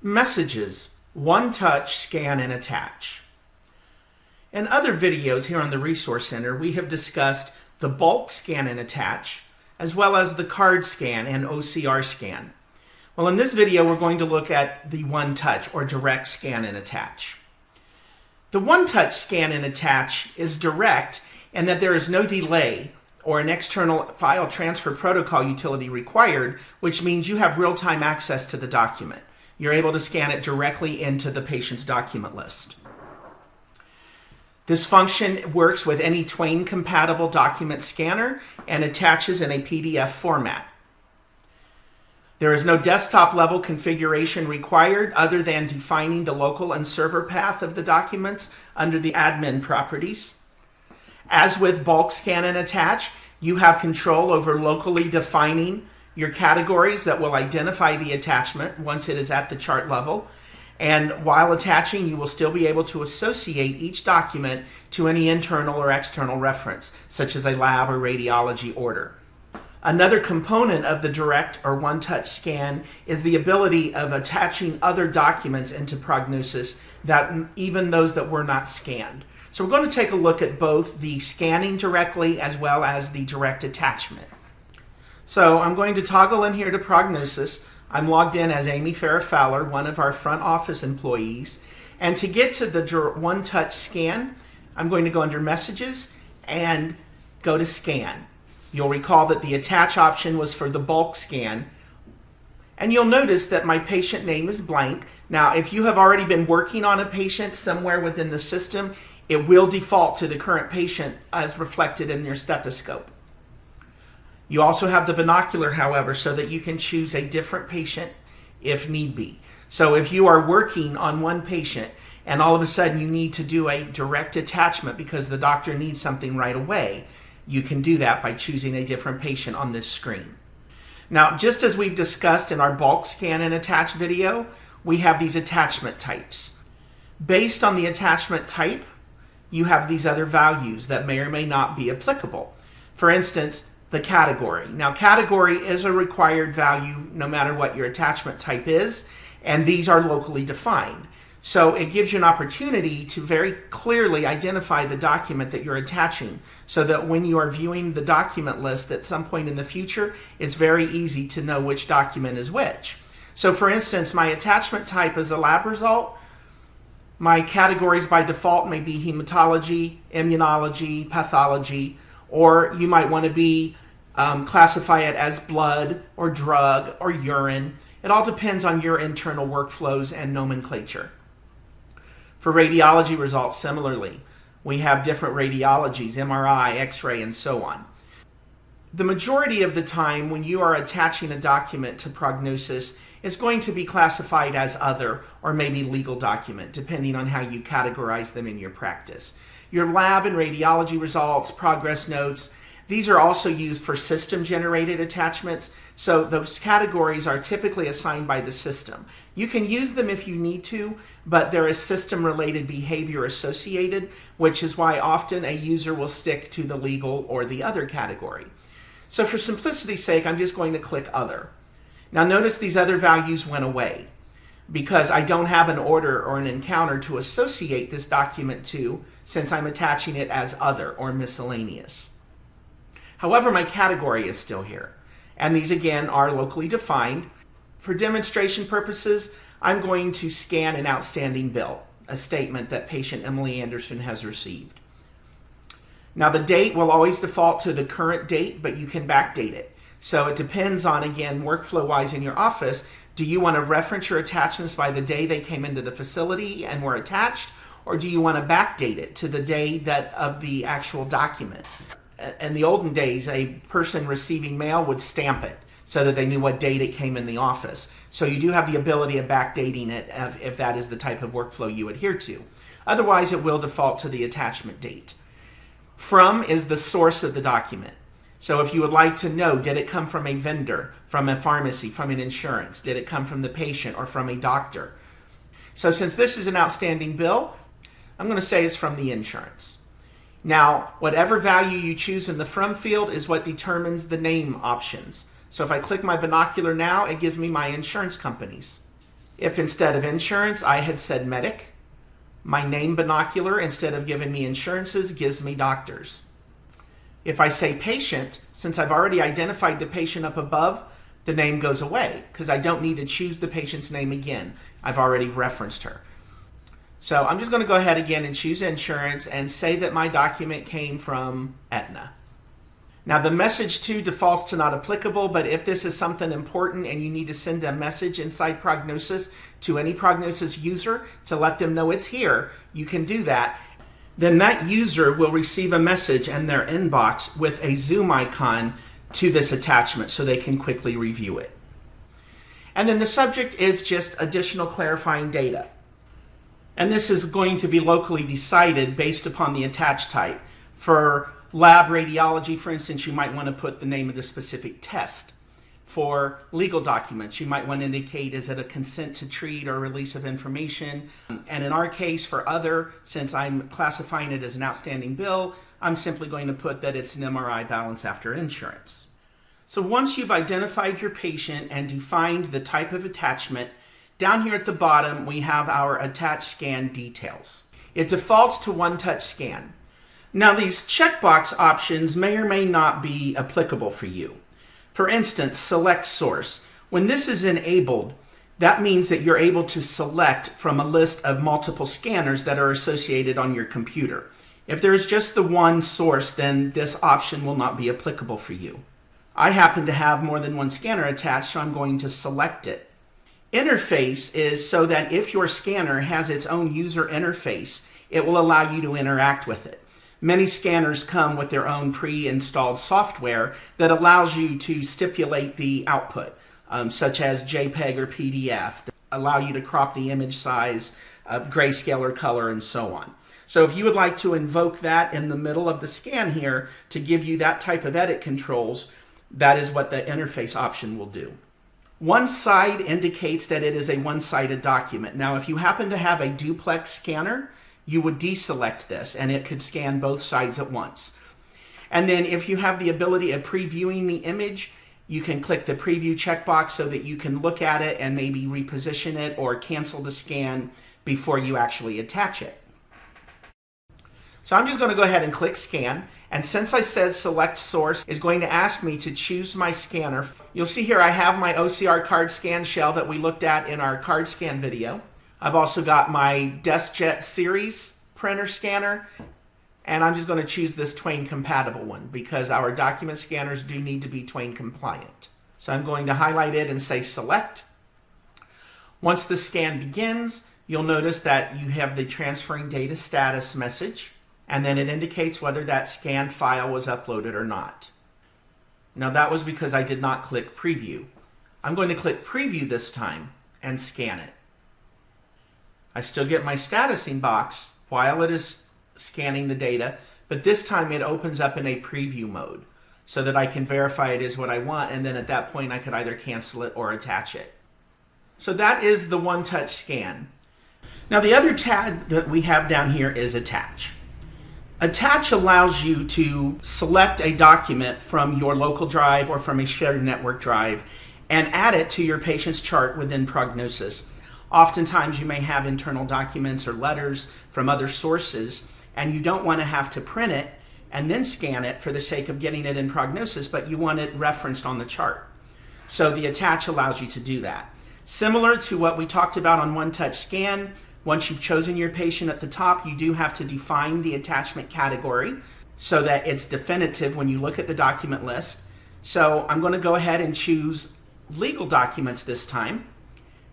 Messages, one touch, scan and attach. In other videos here on the Resource Center, we have discussed the bulk scan and attach, as well as the card scan and OCR scan. Well, in this video, we're going to look at the one touch or direct scan and attach. The one touch scan and attach is direct in that there is no delay or an external file transfer protocol utility required, which means you have real-time access to the document. You're able to scan it directly into the patient's document list. This function works with any Twain-compatible document scanner and attaches in a PDF format. There is no desktop-level configuration required other than defining the local and server path of the documents under the admin properties. As with bulk scan and attach, you have control over locally defining your categories that will identify the attachment once it is at the chart level. And while attaching, you will still be able to associate each document to any internal or external reference, such as a lab or radiology order. Another component of the direct or one-touch scan is the ability of attaching other documents into Prognosis, that even those that were not scanned. So we're going to take a look at both the scanning directly as well as the direct attachment. So I'm going to toggle in here to Prognosis. I'm logged in as Amy Farrah Fowler, one of our front office employees. And to get to the one-touch scan, I'm going to go under Messages and go to Scan. You'll recall that the attach option was for the bulk scan. And you'll notice that my patient name is blank. Now, if you have already been working on a patient somewhere within the system, it will default to the current patient as reflected in your stethoscope. You also have the binocular, however, so that you can choose a different patient if need be. So if you are working on one patient and all of a sudden you need to do a direct attachment because the doctor needs something right away, you can do that by choosing a different patient on this screen. Now, just as we've discussed in our bulk scan and attach video, we have these attachment types. Based on the attachment type, you have these other values that may or may not be applicable. For instance, the category. Now, category is a required value no matter what your attachment type is, and these are locally defined. So it gives you an opportunity to very clearly identify the document that you're attaching so that when you are viewing the document list at some point in the future, it's very easy to know which document is which. So for instance, my attachment type is a lab result. My categories by default may be hematology, immunology, pathology, or you might want to classify it as blood or drug or urine. It all depends on your internal workflows and nomenclature. For radiology results, similarly, we have different radiologies, MRI, X-ray, and so on. The majority of the time when you are attaching a document to Prognosis, it's going to be classified as other or maybe legal document, depending on how you categorize them in your practice. Your lab and radiology results, progress notes, these are also used for system-generated attachments, so those categories are typically assigned by the system. You can use them if you need to, but there is system-related behavior associated, which is why often a user will stick to the legal or the other category. So for simplicity's sake, I'm just going to click Other. Now notice these other values went away because I don't have an order or an encounter to associate this document to, since I'm attaching it as Other or Miscellaneous. However, my category is still here, and these again are locally defined. For demonstration purposes, I'm going to scan an outstanding bill, a statement that patient Emily Anderson has received. Now the date will always default to the current date, but you can backdate it. So it depends on, again, workflow-wise in your office, do you want to reference your attachments by the day they came into the facility and were attached, or do you want to backdate it to the day of the actual document? In the olden days, a person receiving mail would stamp it so that they knew what date it came in the office. So you do have the ability of backdating it if that is the type of workflow you adhere to. Otherwise, it will default to the attachment date. From is the source of the document. So if you would like to know, did it come from a vendor, from a pharmacy, from an insurance? Did it come from the patient or from a doctor? So since this is an outstanding bill, I'm going to say it's from the insurance. Now, whatever value you choose in the from field is what determines the name options. So if I click my binocular now, it gives me my insurance companies. If instead of insurance I had said medic, my name binocular, instead of giving me insurances, gives me doctors. If I say patient, since I've already identified the patient up above, the name goes away because I don't need to choose the patient's name again. I've already referenced her. So I'm just going to go ahead again and choose insurance and say that my document came from Aetna. Now the message to defaults to not applicable, but if this is something important and you need to send a message inside Prognosis to any Prognosis user to let them know it's here, you can do that. Then that user will receive a message in their inbox with a zoom icon to this attachment so they can quickly review it. And then the subject is just additional clarifying data. And this is going to be locally decided based upon the attach type. For lab radiology, for instance, you might want to put the name of the specific test. For legal documents, you might want to indicate, is it a consent to treat or release of information? And in our case, for other, since I'm classifying it as an outstanding bill, I'm simply going to put that it's an MRI balance after insurance. So once you've identified your patient and defined the type of attachment, down here at the bottom, we have our attach scan details. It defaults to one-touch scan. Now these checkbox options may or may not be applicable for you. For instance, select source. When this is enabled, that means that you're able to select from a list of multiple scanners that are associated on your computer. If there's just the one source, then this option will not be applicable for you. I happen to have more than one scanner attached, so I'm going to select it. Interface is so that if your scanner has its own user interface, it will allow you to interact with it. Many scanners come with their own pre-installed software that allows you to stipulate the output, such as JPEG or PDF, that allow you to crop the image size, grayscale or color, and so on. So if you would like to invoke that in the middle of the scan here to give you that type of edit controls, that is what the interface option will do. One side indicates that it is a one-sided document. Now, if you happen to have a duplex scanner, you would deselect this and it could scan both sides at once. And then if you have the ability of previewing the image, you can click the preview checkbox so that you can look at it and maybe reposition it or cancel the scan before you actually attach it. So I'm just going to go ahead and click scan. And since I said select source, is going to ask me to choose my scanner. You'll see here I have my OCR card scan shell that we looked at in our card scan video. I've also got my DeskJet series printer scanner, and I'm just going to choose this Twain compatible one because our document scanners do need to be Twain compliant. So I'm going to highlight it and say select. Once the scan begins, you'll notice that you have the transferring data status message, and then it indicates whether that scanned file was uploaded or not. Now that was because I did not click preview. I'm going to click preview this time and scan it. I still get my statusing box while it is scanning the data, but this time it opens up in a preview mode so that I can verify it is what I want, and then at that point I could either cancel it or attach it. So that is the one-touch scan. Now the other tab that we have down here is attach. Attach allows you to select a document from your local drive or from a shared network drive and add it to your patient's chart within Prognosis. Oftentimes you may have internal documents or letters from other sources and you don't want to have to print it and then scan it for the sake of getting it in Prognosis, but you want it referenced on the chart. So the attach allows you to do that. Similar to what we talked about on one-touch scan, once you've chosen your patient at the top, you do have to define the attachment category so that it's definitive when you look at the document list. So I'm going to go ahead and choose legal documents this time.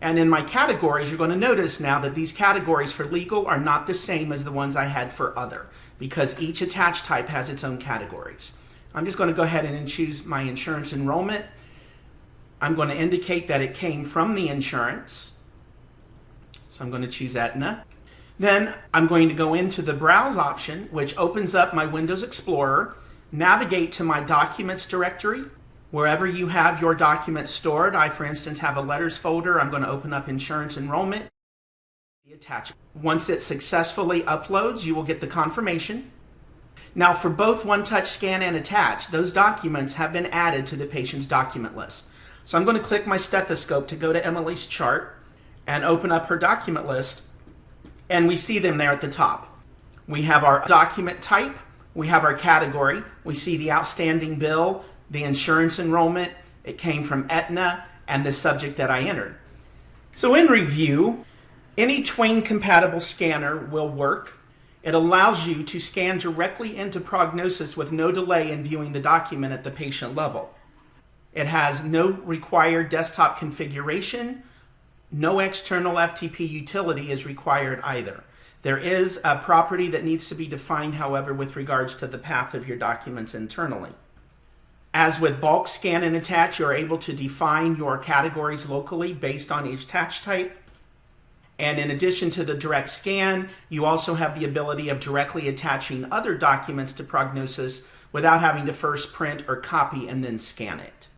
And in my categories, you're going to notice now that these categories for legal are not the same as the ones I had for other, because each attach type has its own categories. I'm just going to go ahead and choose my insurance enrollment. I'm going to indicate that it came from the insurance. So I'm going to choose Aetna. Then I'm going to go into the Browse option, which opens up my Windows Explorer, navigate to my Documents directory. Wherever you have your documents stored, I, for instance, have a letters folder. I'm going to open up insurance enrollment. The attachment. Once it successfully uploads, you will get the confirmation. Now, for both one-touch scan and attach, those documents have been added to the patient's document list. So I'm going to click my stethoscope to go to Emily's chart. and open up her document list, and we see them there at the top. We have our document type, we have our category, we see the outstanding bill, the insurance enrollment, it came from Aetna, and the subject that I entered. So in review, any Twain compatible scanner will work. It allows you to scan directly into prognosis with no delay in viewing the document at the patient level. It has no required desktop configuration. No external FTP utility is required either. There is a property that needs to be defined, however, with regards to the path of your documents internally. As with bulk scan and attach, you're able to define your categories locally based on each attach type. And in addition to the direct scan, you also have the ability of directly attaching other documents to prognosis without having to first print or copy and then scan it.